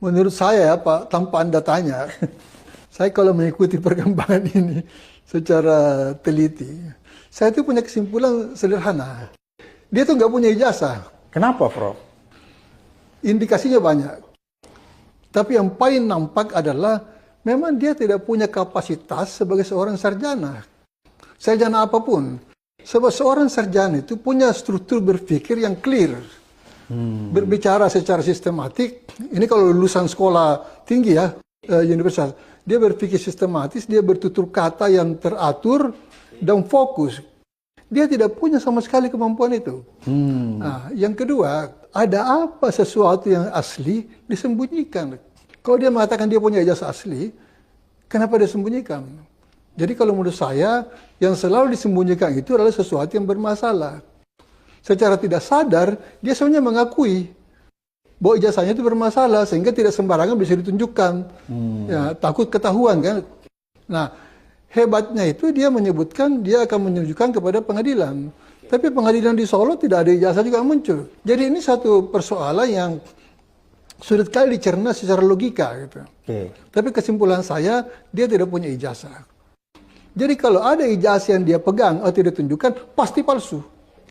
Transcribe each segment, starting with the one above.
Menurut saya, Pak, tanpa Anda tanya, saya kalau mengikuti perkembangan ini secara teliti, saya itu punya kesimpulan sederhana. Dia tuh nggak punya ijazah. Kenapa, Prof? Indikasinya banyak. Tapi yang paling nampak adalah memang dia tidak punya kapasitas sebagai seorang sarjana. Sarjana apapun. Sebab seorang sarjana itu punya struktur berpikir yang clear. Berbicara secara sistematik. Ini kalau lulusan sekolah tinggi ya, universitas. Dia berpikir sistematis, dia bertutur kata yang teratur dan fokus. Dia tidak punya sama sekali kemampuan itu. Nah, yang kedua, ada apa sesuatu yang asli disembunyikan? Kalau dia mengatakan dia punya ijazah asli, kenapa dia sembunyikan? Jadi kalau menurut saya, yang selalu disembunyikan itu adalah sesuatu yang bermasalah. Secara tidak sadar, dia sebenarnya mengakui bahwa ijazahnya itu bermasalah, sehingga tidak sembarangan bisa ditunjukkan. Ya, takut ketahuan kan. Nah, hebatnya itu dia menyebutkan dia akan menunjukkan kepada pengadilan. Tapi pengadilan di Solo tidak ada ijazah juga muncul. Jadi ini satu persoalan yang sulit kali dicerna secara logika gitu. Tapi kesimpulan saya, dia tidak punya ijazah. Jadi kalau ada ijazah yang dia pegang atau tidak tunjukkan, pasti palsu.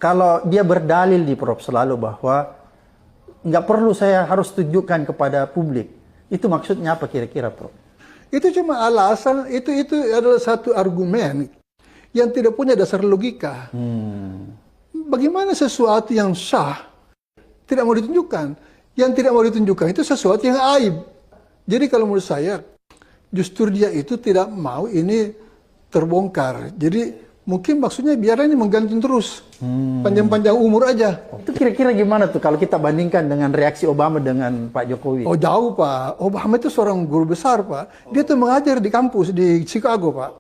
Kalau dia berdalil di Prof selalu bahwa nggak perlu saya harus tunjukkan kepada publik, itu maksudnya apa kira-kira, Prof? Itu cuma alasan, itu adalah satu argumen yang tidak punya dasar logika. Bagaimana sesuatu yang sah tidak mau ditunjukkan? Yang tidak mau ditunjukkan itu sesuatu yang aib. Jadi kalau menurut saya, justru dia itu tidak mau ini terbongkar. Jadi mungkin maksudnya biar ini menggantung terus. Panjang-panjang umur aja. Itu kira-kira gimana tuh kalau kita bandingkan dengan reaksi Obama dengan Pak Jokowi? Oh jauh, Pak. Obama itu seorang guru besar, Pak. Dia tuh mengajar di kampus di Chicago, Pak.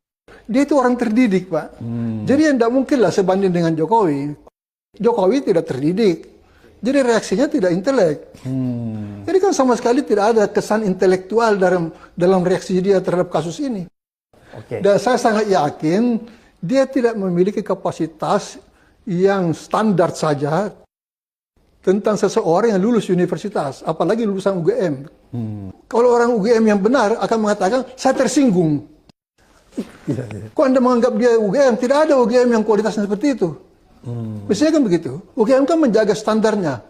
Dia itu orang terdidik, Pak. Jadi yang tidak mungkin lah sebanding dengan Jokowi. Jokowi tidak terdidik. Jadi reaksinya tidak intelek. Jadi kan sama sekali tidak ada kesan intelektual dalam reaksi dia terhadap kasus ini. Dan saya sangat yakin dia tidak memiliki kapasitas yang standar saja tentang seseorang yang lulus universitas, apalagi lulusan UGM. Kalau orang UGM yang benar akan mengatakan, saya tersinggung. Kok Anda menganggap dia UGM? Tidak ada UGM yang kualitasnya seperti itu. Biasanya kan begitu. UGM kan menjaga standarnya.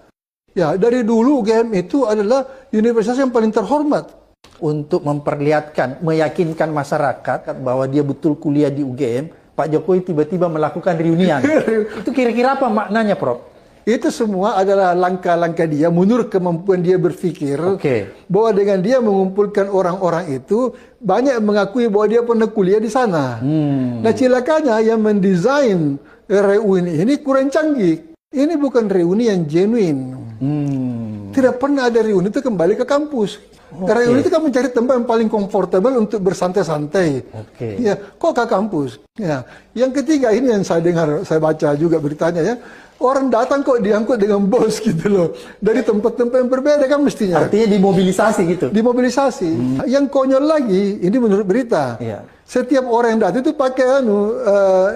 Ya, dari dulu UGM itu adalah universitas yang paling terhormat. Untuk memperlihatkan, meyakinkan masyarakat bahwa dia betul kuliah di UGM, Pak Jokowi tiba-tiba melakukan reunian. Itu kira-kira apa maknanya, Prof? Itu semua adalah langkah-langkah dia menurut kemampuan dia berpikir. Bahwa dengan dia mengumpulkan orang-orang itu, banyak yang mengakui bahwa dia pernah kuliah di sana. Nah, cilakanya yang mendesain reuni ini kurang canggih. Ini bukan reuni yang genuine. Tidak pernah ada reuni itu kembali ke kampus. Reuni itu kan mencari tempat yang paling comfortable untuk bersantai-santai. Ya, kok ke kampus? Ya. Yang ketiga ini yang saya dengar, saya baca juga beritanya ya. Orang datang kok diangkut dengan bos gitu loh. Dari tempat-tempat yang berbeda kan mestinya. Artinya dimobilisasi gitu? Dimobilisasi. Yang konyol lagi, ini menurut berita. Setiap orang yang datang itu pakai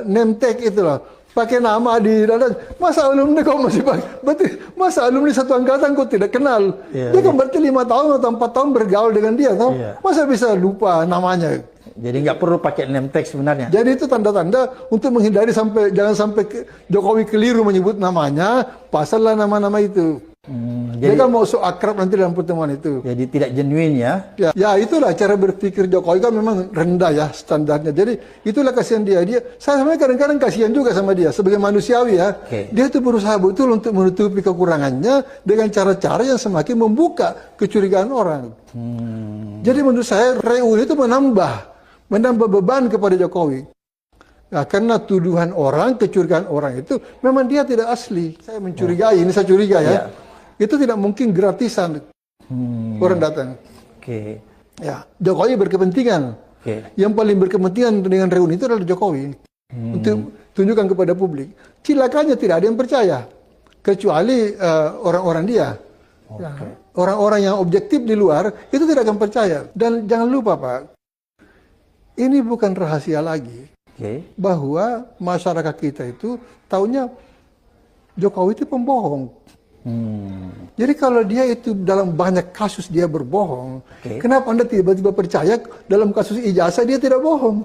name tag itu loh. Pakai nama di dada. Masa alumni kau masih pakai? Berarti masa alumni satu angkatan kau tidak kenal? Dia kan berarti 5 tahun atau 4 tahun bergaul dengan dia, tahu? Masa bisa lupa namanya? Jadi nggak perlu pakai name tag sebenarnya. Jadi itu tanda-tanda untuk menghindari jangan sampai Jokowi keliru menyebut namanya, pasanglah nama-nama itu. Dia kan mau so akrab nanti dalam pertemuan itu. Jadi tidak genuine ya? Ya itulah cara berpikir Jokowi kan memang rendah ya standarnya. Jadi itulah kasihan dia. Saya sebenarnya kadang-kadang kasihan juga sama dia sebagai manusiawi ya. Dia itu berusaha betul untuk menutupi kekurangannya dengan cara-cara yang semakin membuka kecurigaan orang. Jadi menurut saya reuni itu menambah beban kepada Jokowi. Nah, karena tuduhan orang, kecurigaan orang itu memang dia tidak asli. Saya mencurigai, ini saya curiga ya. Itu tidak mungkin gratisan orang datang. Ya, Jokowi berkepentingan. Yang paling berkepentingan dengan reuni itu adalah Jokowi. Untuk tunjukkan kepada publik. Cilakanya tidak ada yang percaya. Kecuali orang-orang dia. Orang-orang yang objektif di luar, itu tidak akan percaya. Dan jangan lupa Pak, ini bukan rahasia lagi. Bahwa masyarakat kita itu taunya Jokowi itu pembohong. Jadi kalau dia itu dalam banyak kasus dia berbohong, Oke. kenapa Anda tiba-tiba percaya dalam kasus ijazah dia tidak bohong?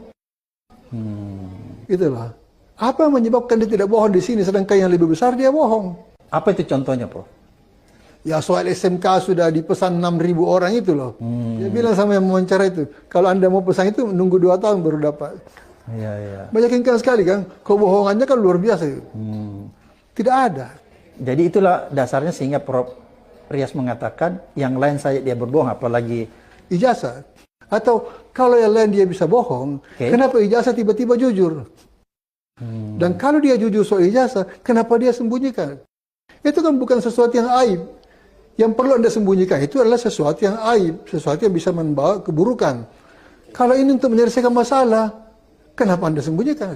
Itulah. Apa yang menyebabkan dia tidak bohong di sini, sedangkan yang lebih besar dia bohong? Apa itu contohnya, Prof? Ya soal SMK sudah dipesan 6.000 orang itu loh. Dia bilang sama yang mewawancara itu, kalau Anda mau pesan itu nunggu 2 tahun baru dapat. Iya, iya. Meyakinkan sekali kan, kebohongannya kan luar biasa. Tidak ada. Jadi itulah dasarnya sehingga Prof Rias mengatakan yang lain saya dia berbohong, apalagi Ijazah. Atau kalau yang lain dia bisa bohong, kenapa ijazah tiba-tiba jujur? Dan kalau dia jujur soal ijazah, kenapa dia sembunyikan? Itu kan bukan sesuatu yang aib. Yang perlu Anda sembunyikan itu adalah sesuatu yang aib, sesuatu yang bisa membawa keburukan. Kalau ini untuk menyelesaikan masalah, kenapa Anda sembunyikan?